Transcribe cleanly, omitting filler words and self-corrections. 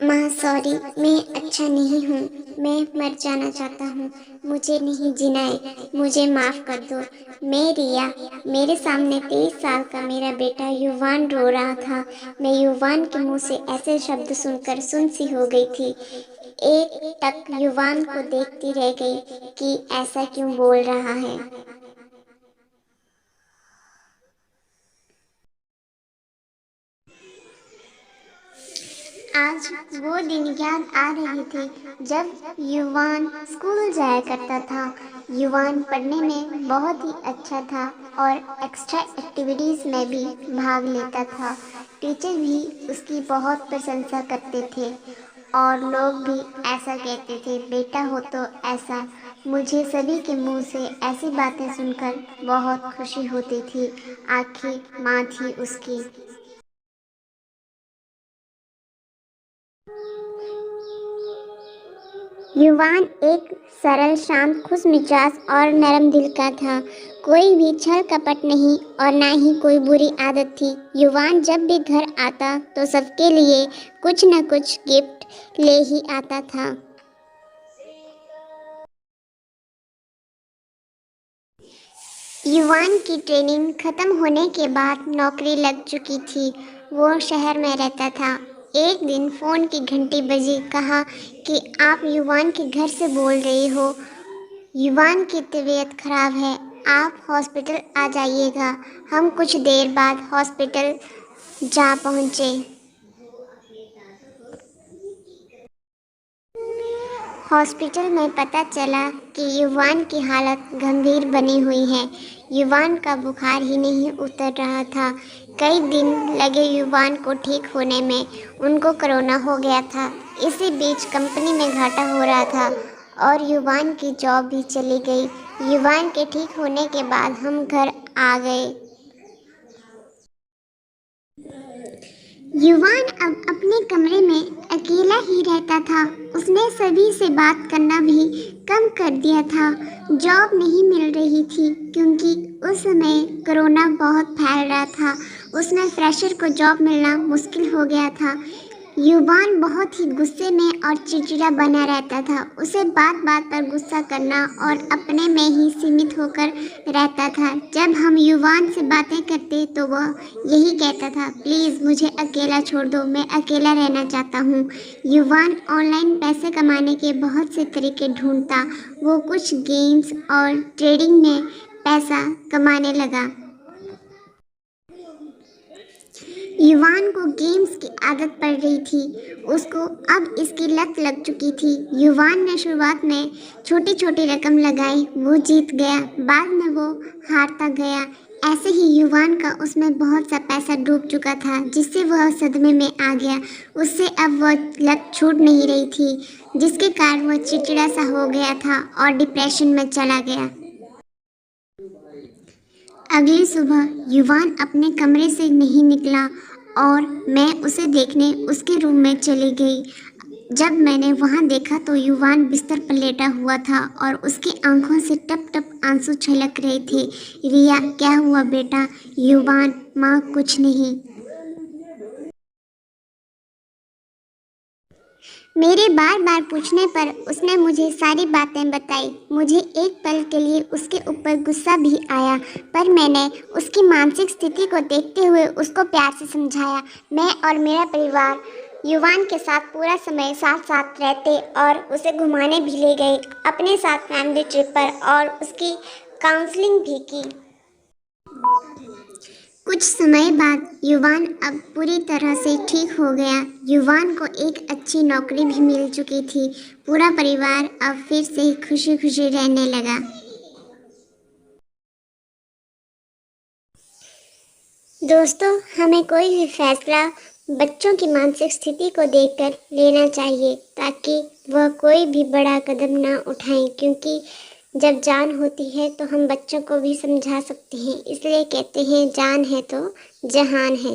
माँ सॉरी, मैं अच्छा नहीं हूँ। मैं मर जाना चाहता हूँ। मुझे नहीं जीना है। मुझे माफ़ कर दो। मैं रिया। मेरे सामने 23 साल का मेरा बेटा युवान रो रहा था। मैं युवान के मुंह से ऐसे शब्द सुनकर सुन सी हो गई थी। एक टक युवान को देखती रह गई कि ऐसा क्यों बोल रहा है। आज वो दिन याद आ रहे थे जब युवान स्कूल जाया करता था। युवान पढ़ने में बहुत ही अच्छा था और एक्स्ट्रा एक्टिविटीज़ में भी भाग लेता था। टीचर भी उसकी बहुत प्रशंसा करते थे और लोग भी ऐसा कहते थे, बेटा हो तो ऐसा। मुझे सभी के मुंह से ऐसी बातें सुनकर बहुत खुशी होती थी। आखिर माँ थी उसकी। युवान एक सरल, शांत, खुशमिजाज और नरम दिल का था। कोई भी छल कपट नहीं और ना ही कोई बुरी आदत थी। युवान जब भी घर आता तो सबके लिए कुछ न कुछ गिफ्ट ले ही आता था। युवान की ट्रेनिंग खत्म होने के बाद नौकरी लग चुकी थी। वो शहर में रहता था। एक दिन फ़ोन की घंटी बजी। कहा कि आप युवान के घर से बोल रही हो। युवान की तबीयत खराब है, आप हॉस्पिटल आ जाइएगा। हम कुछ देर बाद हॉस्पिटल जा पहुँचे। हॉस्पिटल में पता चला कि युवान की हालत गंभीर बनी हुई है। युवान का बुखार ही नहीं उतर रहा था। कई दिन लगे युवान को ठीक होने में। उनको कोरोना हो गया था। इसी बीच कंपनी में घाटा हो रहा था और युवान की जॉब भी चली गई। युवान के ठीक होने के बाद हम घर आ गए। युवान अब अपने कमरे में अकेला ही रहता था। उसने सभी से बात करना भी कम कर दिया था। जॉब नहीं मिल रही थी क्योंकि उस समय कोरोना बहुत फैल रहा था। उसमें फ्रेशर को जॉब मिलना मुश्किल हो गया था। युवान बहुत ही गुस्से में और चिड़चिड़ा बना रहता था। उसे बात बात पर गुस्सा करना और अपने में ही सीमित होकर रहता था। जब हम युवान से बातें करते तो वह यही कहता था, प्लीज़ मुझे अकेला छोड़ दो, मैं अकेला रहना चाहता हूँ। युवान ऑनलाइन पैसे कमाने के बहुत से तरीके ढूंढता। वो कुछ गेम्स और ट्रेडिंग में पैसा कमाने लगा। युवान को गेम्स की आदत पड़ रही थी। उसको अब इसकी लत लग चुकी थी। युवान ने शुरुआत में छोटी छोटी रकम लगाई। वो जीत गया, बाद में वो हारता गया। ऐसे ही युवान का उसमें बहुत सा पैसा डूब चुका था, जिससे वह सदमे में आ गया। उससे अब वह लत छूट नहीं रही थी, जिसके कारण वह चिड़चिड़ा सा हो गया था और डिप्रेशन में चला गया। अगली सुबह युवान अपने कमरे से नहीं निकला और मैं उसे देखने उसके रूम में चली गई। जब मैंने वहां देखा तो युवान बिस्तर पर लेटा हुआ था और उसकी आंखों से टप टप आंसू छलक रहे थे। रिया, क्या हुआ बेटा? युवान, माँ कुछ नहीं। मेरे बार बार पूछने पर उसने मुझे सारी बातें बताई। मुझे एक पल के लिए उसके ऊपर गुस्सा भी आया, पर मैंने उसकी मानसिक स्थिति को देखते हुए उसको प्यार से समझाया। मैं और मेरा परिवार युवान के साथ पूरा समय साथ साथ रहते और उसे घुमाने भी ले गए अपने साथ फैमिली ट्रिप पर, और उसकी काउंसलिंग भी की। कुछ समय बाद युवान अब पूरी तरह से ठीक हो गया। युवान को एक अच्छी नौकरी भी मिल चुकी थी। पूरा परिवार अब फिर से खुशी खुशी रहने लगा। दोस्तों, हमें कोई भी फैसला बच्चों की मानसिक स्थिति को देखकर लेना चाहिए, ताकि वह कोई भी बड़ा कदम ना उठाएं, क्योंकि जब जान होती है तो हम बच्चों को भी समझा सकते हैं। इसलिए कहते हैं, जान है तो जहान है।